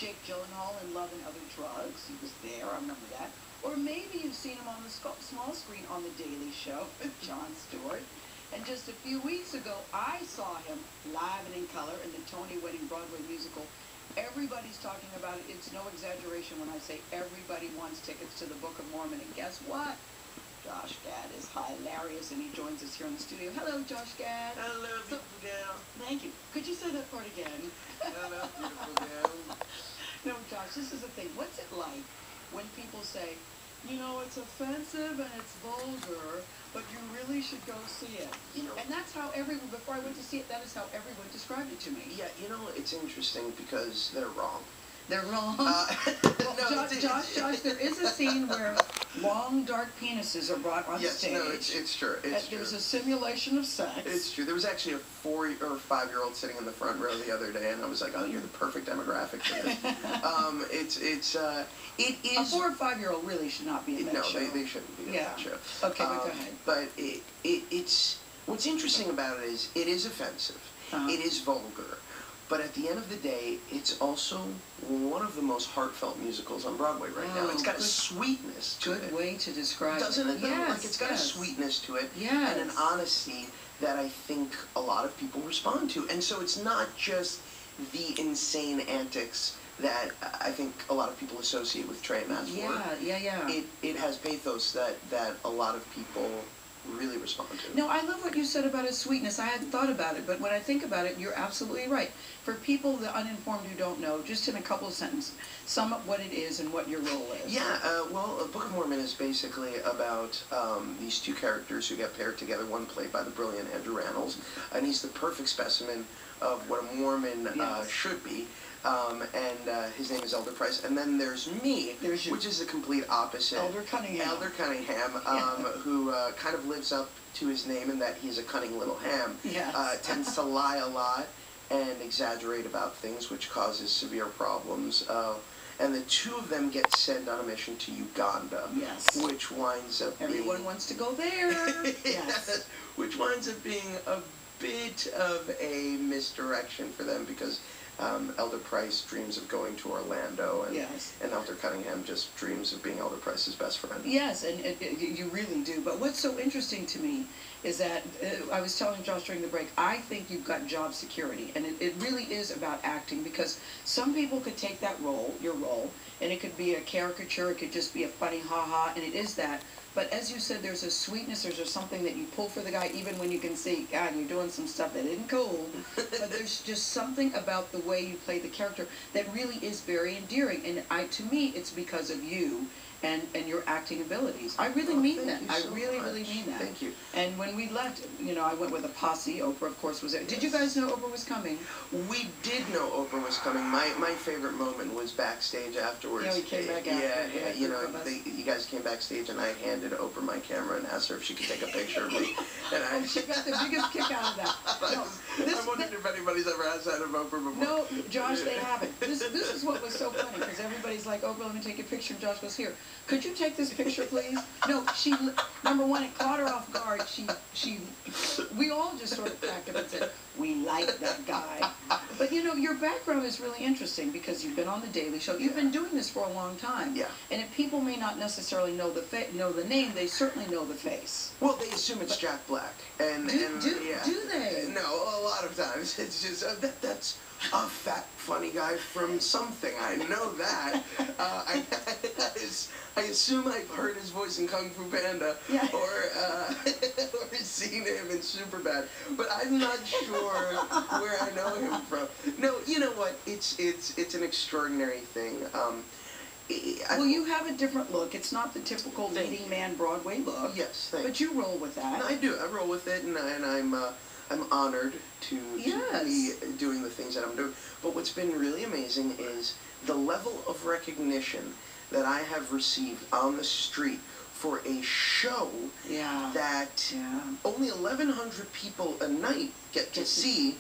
Jake Gyllenhaal in Love and Other Drugs. He was there, I remember that. Or maybe you've seen him on the small screen on The Daily Show with Jon Stewart. And just a few weeks ago, I saw him live and in color in the Tony-winning Broadway musical. Everybody's talking about it. It's no exaggeration when I say everybody wants tickets to the Book of Mormon. And guess what? Josh Gad is hilarious, and he joins us here in the studio. Hello, Josh Gad. Hello, beautiful gal. Thank you. Could you say that part again? Hello, beautiful gal. No, Josh, this is the thing. What's it like when people say, you know, it's offensive and it's vulgar, but you really should go see it? You know, and that's how everyone, before I went to see it, that is how everyone described it to me. yeah, you know, it's interesting because they're wrong. They're wrong. Well, no, Josh, there is a scene where long, dark penises are brought on stage. Yes, no, it's true. It's true. There's a simulation of sex. It's true. There was actually a 4 or 5-year-old sitting in the front row the other day, and I was like, "Oh, you're the perfect demographic for this." It is. A 4 or 5-year-old really should not be in that show. No, they shouldn't be in that show. Okay, but go ahead. But it's what's interesting about it is offensive. It is vulgar. But at the end of the day, it's also one of the most heartfelt musicals on Broadway right now. It's got a sweetness to it. Good way to describe it. Doesn't it? Yes, like it's got a sweetness to it. Yes. And an honesty that I think a lot of people respond to. And so it's not just the insane antics that I think a lot of people associate with Trey and Matt's work. Yeah. It has pathos that a lot of people really respond to. No, I love what you said about his sweetness. I hadn't thought about it, but when I think about it, you're absolutely right. For people, the uninformed who don't know, just in a couple of sentences, sum up what it is and what your role is. Yeah, well, the Book of Mormon is basically about these two characters who get paired together, one played by the brilliant Andrew Rannells, and he's the perfect specimen of what a Mormon should be. His name is Elder Price, and then there's me, which is the complete opposite. Elder Cunningham. Elder Cunningham, who kind of lives up to his name in that he's a cunning little ham. Yes. Tends to lie a lot and exaggerate about things, which causes severe problems. And the two of them get sent on a mission to Uganda. Yes. Which winds up Everyone wants to go there. Yes. Which winds up being a bit of a misdirection for them because Elder Price dreams of going to Orlando, and Elder Cunningham just dreams of being Elder Price's best friend. Yes, and you really do. But what's so interesting to me is that, I was telling Josh during the break, I think you've got job security, and it really is about acting, because some people could take that role, your role, and it could be a caricature, it could just be a funny ha-ha, and it is that. But as you said, there's a sweetness, there's something that you pull for the guy, even when you can see, God, you're doing some stuff that isn't cool. But there's just something about the way you play the character that really is very endearing. And to me, it's because of you and your acting abilities. I really mean that. I really mean that. Thank you. And when we left, you know, I went with a posse. Oprah, of course, was there. Did you guys know Oprah was coming? We did know Oprah was coming. My favorite moment was backstage afterwards. Yeah, we came back after. Yeah, you know, you guys came backstage, and I handed Oprah my camera and asked her if she could take a picture of me. And she got the biggest kick out of that. No, I wondered if anybody's ever asked that of Oprah before. No, Josh, they haven't. This is what was so funny, because everybody's like, Oprah, let me take a picture. And Josh goes, here, could you take this picture, please? No, she, number one, it caught her off guard. We all just sort of cracked up and said, we like that guy. But, you know, your background is really interesting, because you've been on The Daily Show. You've been doing this for a long time. Yeah. And if people may not necessarily know the name, they certainly know the face. Well, they assume it's Jack Black. And do they? No, a lot of times. It's just, that's a fat, funny guy from something. I know that. I assume I've heard his voice in Kung Fu Panda, or seen him in Superbad, but I'm not sure where I know him from. No, you know what? It's an extraordinary thing. Well, you have a different look. It's not the typical leading man Broadway look. Yes, thank you. But you roll with that. I do. I roll with it, and I'm honored to be doing the things that I'm doing. But what's been really amazing is the level of recognition that I have received on the street for a show that only 1,100 people a night get to see,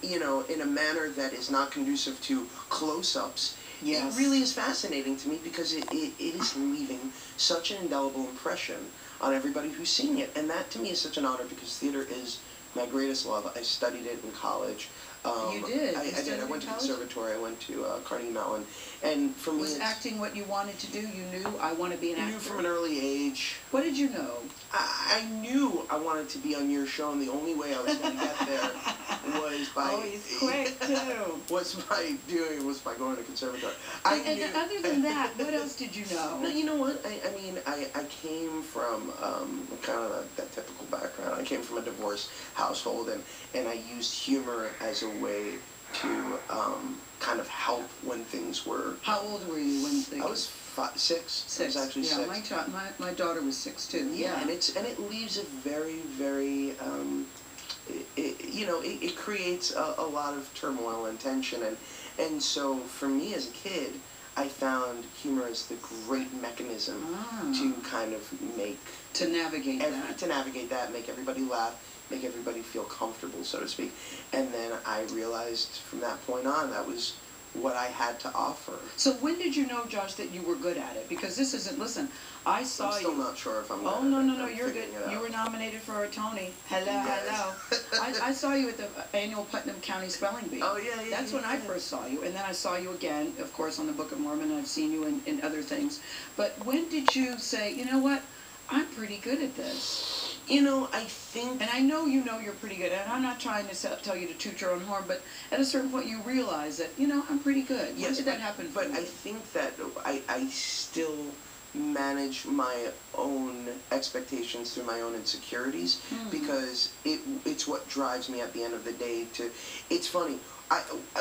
you know, in a manner that is not conducive to close-ups. It really is fascinating to me, because it is leaving such an indelible impression on everybody who's seeing it. And that, to me, is such an honor, because theater is my greatest love. I studied it in college. You did? I did. I went to conservatory. I went to Carnegie Mellon, and for me, was acting what you wanted to do? You knew I want to be an actor. I knew from an early age. What did you know? I knew I wanted to be on your show, and the only way I was going to get there was by. Oh, he's quick too. was by going to conservatory. And other than that, what else did you know? No, you know what? I mean, I came from kind of that typical background. I came from a divorced household, and I used humor as a way to kind of help when things were. How old were you when things? I was 6. I was actually 6. Yeah, my daughter was 6 too. Yeah, and it leaves a very, very it creates a lot of turmoil and tension, and so for me as a kid, I found humor as the great mechanism to kind of navigate that, make everybody laugh, make everybody feel comfortable, so to speak. And then I realized from that point on that was what I had to offer. So when did you know, Josh, that you were good at it? Because this isn't, listen, I saw you. I'm still not sure if I'm good at it. Oh, no, you're good. You were nominated for a Tony. Hello. I saw you at the annual Putnam County Spelling Bee. Oh, yeah. That's when I first saw you. And then I saw you again, of course, on the Book of Mormon, and I've seen you in other things. But when did you say, you know what, I'm pretty good at this? You know, I think... And I know you know you're pretty good, and I'm not trying to tell you to toot your own horn, but at a certain point you realize that, you know, I'm pretty good. Yes, when did that happen for you? But I think that I still manage my own expectations through my own insecurities, because it's what drives me at the end of the day to... It's funny.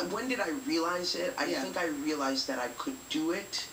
When did I realize it? I think I realized that I could do it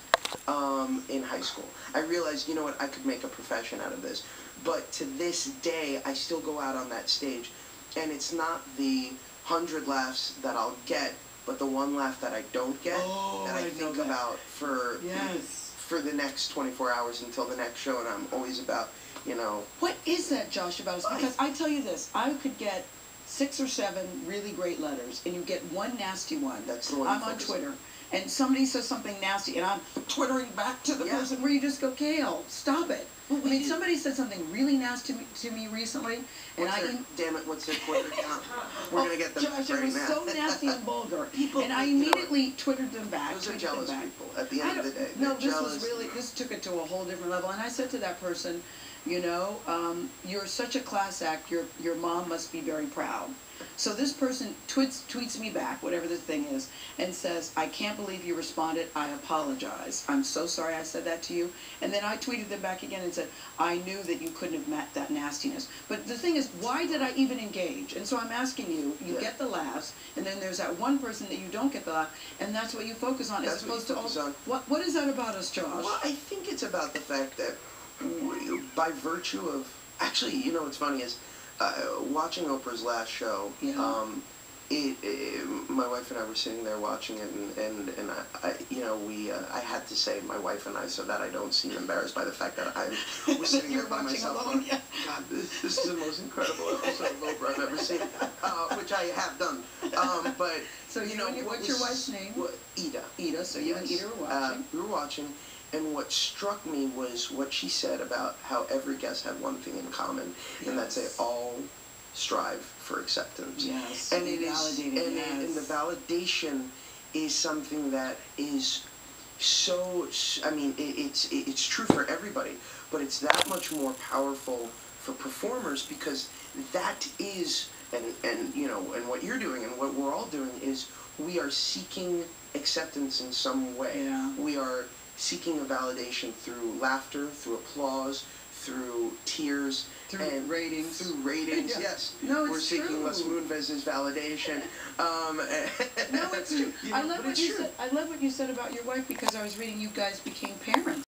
in high school. I realized, you know what, I could make a profession out of this. But to this day, I still go out on that stage, and it's not the 100 laughs that I'll get, but the one laugh that I don't get that I think about for the next 24 hours until the next show, and I'm always about, you know... What is that, Josh, about us? Because I tell you this, I could get 6 or 7 really great letters, and you get one nasty one. That's the one. I'm on Twitter, and somebody says something nasty, and I'm twittering back to the person where you just go, Gayle, stop it. I mean, somebody said something really nasty to me recently, and damn it, what's their Twitter account? We're going to get them Josh, it was so nasty and vulgar. And I immediately twittered them back. Those are jealous people at the end of the day. No, this took it to a whole different level. And I said to that person, you know, you're such a class act, your mom must be very proud. So this person tweets me back, whatever the thing is, and says, I can't believe you responded, I apologize. I'm so sorry I said that to you. And then I tweeted them back again and said, I knew that you couldn't have met that nastiness. But the thing is, why did I even engage? And so I'm asking you, you get the laughs, and then there's that one person that you don't get the laugh, and that's what you focus on, as opposed to all... What is that about us, Josh? Well, I think it's about the fact that by virtue of... Actually, you know what's funny is, watching Oprah's last show, my wife and I were sitting there watching it, and I had to say my wife and I, so that I don't seem embarrassed by the fact that I was sitting there by myself. Alone, God, this is the most incredible episode of Oprah I've ever seen, which I have done. But so you know, what's your wife's name? Ida. Ida. So you and Ida were watching. We were watching. And what struck me was what she said about how every guest had one thing in common, and that's they all strive for acceptance. Yes, and it is, and the validation is something that is so. I mean, it's true for everybody, but it's that much more powerful for performers, because that is, and you know, and what you're doing and what we're all doing is we are seeking acceptance in some way. Yeah. We are seeking a validation through laughter, through applause, through tears, and ratings. Through ratings, yes. No, it's We're seeking Les Moonves' validation. No, it's true. I love what you said about your wife, because I was reading you guys became parents.